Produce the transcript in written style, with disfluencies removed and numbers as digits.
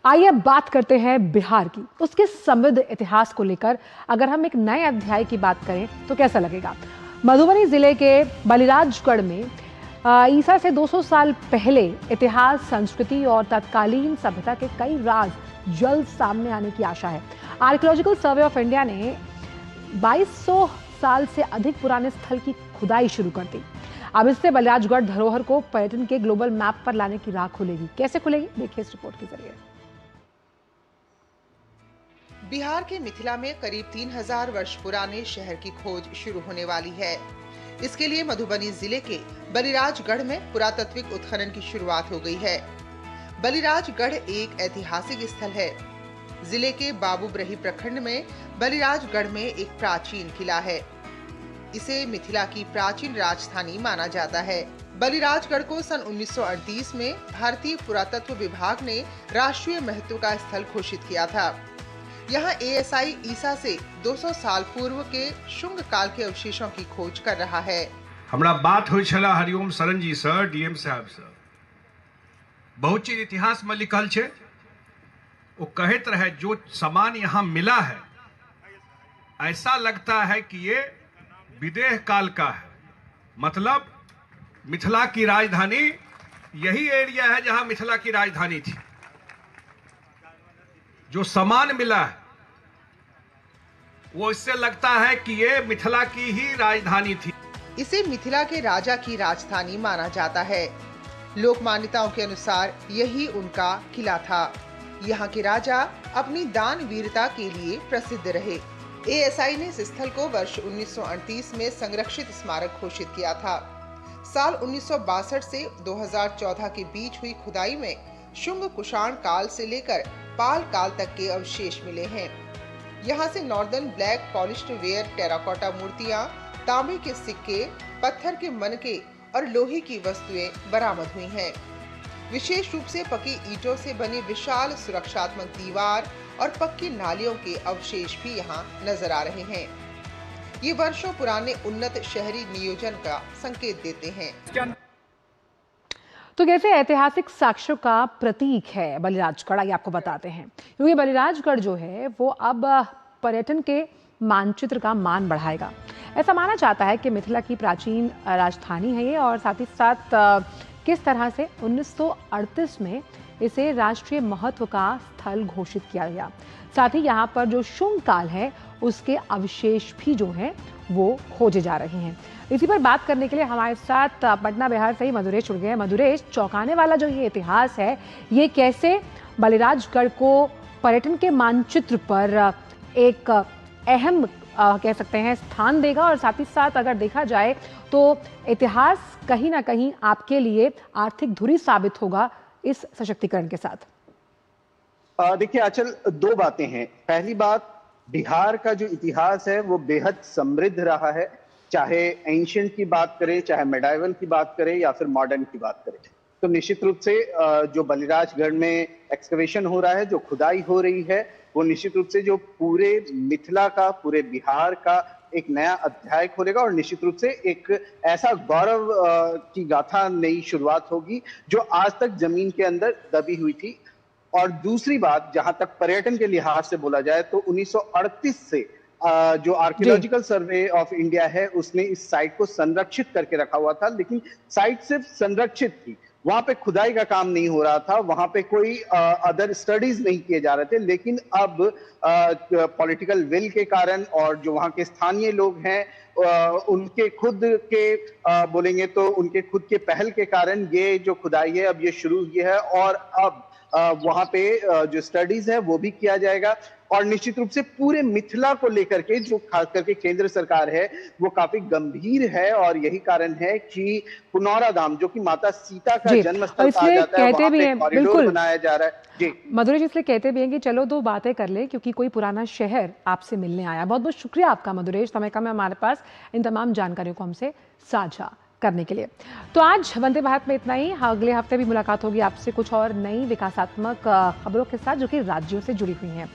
आइए अब बात करते हैं बिहार की। उसके समृद्ध इतिहास को लेकर अगर हम एक नए अध्याय की बात करें तो कैसा लगेगा। मधुबनी जिले के बलिराजगढ़ में ईसा से 200 साल पहले इतिहास, संस्कृति और तत्कालीन सभ्यता के कई राज जल्द सामने आने की आशा है। आर्कियोलॉजिकल सर्वे ऑफ इंडिया ने 2200 साल से अधिक पुराने स्थल की खुदाई शुरू कर दी। अब इससे बलिराजगढ़ धरोहर को पर्यटन के ग्लोबल मैप पर लाने की राह खुलेगी। कैसे खुलेगी, देखिए इस रिपोर्ट के जरिए। बिहार के मिथिला में करीब 3000 वर्ष पुराने शहर की खोज शुरू होने वाली है। इसके लिए मधुबनी जिले के बलिराजगढ़ में पुरातात्विक उत्खनन की शुरुआत हो गई है। बलिराजगढ़ एक ऐतिहासिक स्थल है। जिले के बाबूबरही प्रखंड में बलिराजगढ़ में एक प्राचीन किला है। इसे मिथिला की प्राचीन राजधानी माना जाता है। बलिराजगढ़ को सन 1938 में भारतीय पुरातत्व विभाग ने राष्ट्रीय महत्व का स्थल घोषित किया था। यहाँ एएसआई ईसा से 200 साल पूर्व के शुंग काल के अवशेषों की खोज कर रहा है। हमरा बात हुई छला हरिओम शरण जी सर, डीएम साहब सर, बहुत चीज इतिहास में लिखल छे। वो कहते रहे जो सामान यहाँ मिला है ऐसा लगता है कि ये विदेह काल का है। मतलब मिथिला की राजधानी यही एरिया है जहां मिथिला की राजधानी थी। जो सामान मिला है वो इससे लगता है कि ये मिथिला की ही राजधानी थी। इसे मिथिला के राजा की राजधानी माना जाता है। लोक मान्यताओं के अनुसार यही उनका किला था। यहाँ के राजा अपनी दान वीरता के लिए प्रसिद्ध रहे। एएसआई ने इस स्थल को वर्ष 1938 में संरक्षित स्मारक घोषित किया था। साल 1962 से 2014 के बीच हुई खुदाई में शुंग कुषाण काल से लेकर पाल काल तक के अवशेष मिले हैं। यहाँ से northern black polished where terracotta मूर्तियाँ, तांबे के सिक्के, पत्थर के मनके और लोहे की वस्तुएं बरामद हुई हैं। विशेष रूप से पकी ईंटों से बनी विशाल सुरक्षात्मक दीवार और पक्की नालियों के अवशेष भी यहाँ नजर आ रहे हैं। ये वर्षों पुराने उन्नत शहरी नियोजन का संकेत देते हैं। तो कैसे ऐतिहासिक साक्ष्यों का प्रतीक है बलिराजगढ़, आइए आपको बताते हैं। क्योंकि बलिराजगढ़ जो है वो अब पर्यटन के मानचित्र का मान बढ़ाएगा। ऐसा माना जाता है कि मिथिला की प्राचीन राजधानी है ये, और साथ ही साथ किस तरह से 1938 में इसे राष्ट्रीय महत्व का स्थल घोषित किया गया। साथ ही यहाँ पर जो शुंग काल है उसके अवशेष भी जो हैं वो खोजे जा रहे हैं। इसी पर बात करने के लिए हमारे साथ पटना बिहार से ही मधुरेश जुड़ गए हैं। मधुरेश, चौंकाने वाला जो ये इतिहास है, ये कैसे बलिराजगढ़ को पर्यटन के मानचित्र पर एक अहम कह सकते हैं स्थान देगा, और साथ ही साथ अगर देखा जाए तो इतिहास कहीं ना कहीं आपके लिए आर्थिक धुरी साबित होगा इस सशक्तिकरण के साथ। देखिए आंचल, दो बातें हैं। पहली बात, बिहार का जो इतिहास है वो बेहद समृद्ध रहा है। चाहे एंशिएंट की बात करें, चाहे मेडाइवल की बात करें या फिर मॉडर्न की बात करें, तो निश्चित रूप से जो बलिराजगढ़ में एक्सकवेशन हो रहा है, जो खुदाई हो रही है, वो निश्चित रूप से जो पूरे मिथिला का, पूरे बिहार का एक नया अध्याय खोलेगा और निश्चित रूप से एक ऐसा गौरव की गाथा, नई शुरुआत होगी जो आज तक जमीन के अंदर दबी हुई थी। और दूसरी बात, जहां तक पर्यटन के लिहाज से बोला जाए तो 1938 से जो आर्कियोलॉजिकल सर्वे ऑफ इंडिया है उसने इस साइट को संरक्षित करके रखा हुआ था। लेकिन साइट सिर्फ संरक्षित थी, वहां पे खुदाई का काम नहीं हो रहा था, वहां पे कोई अदर स्टडीज नहीं किए जा रहे थे। लेकिन अब पॉलिटिकल विल के कारण और जो वहां के स्थानीय लोग हैं उनके खुद के बोलेंगे तो उनके खुद के पहल के कारण ये जो खुदाई है अब ये शुरू हुई है। और अब वहां पे जो स्टडीज है वो भी किया जाएगा। और निश्चित रूप से पूरे मिथिला को लेकर के जो खास करके केंद्र सरकार है वो काफी गंभीर है, और यही कारण है कि पुनौरा धाम, जो कि माता सीता का जन्म स्थल कहा जाता है, वहां पे कॉरिडोर बनाया जा रहा है। जी मधुरेश, इसलिए कहते भी हैं कि चलो दो बातें कर ले, क्योंकि कोई पुराना शहर आपसे मिलने आया। बहुत बहुत शुक्रिया आपका मधुरेश, समय कम है हमारे पास इन तमाम जानकारियों को हमसे साझा करने के लिए। तो आज वंदे भारत में इतना ही। अगले हफ्ते भी मुलाकात होगी आपसे कुछ और नई विकासात्मक खबरों के साथ जो कि राज्यों से जुड़ी हुई हैं।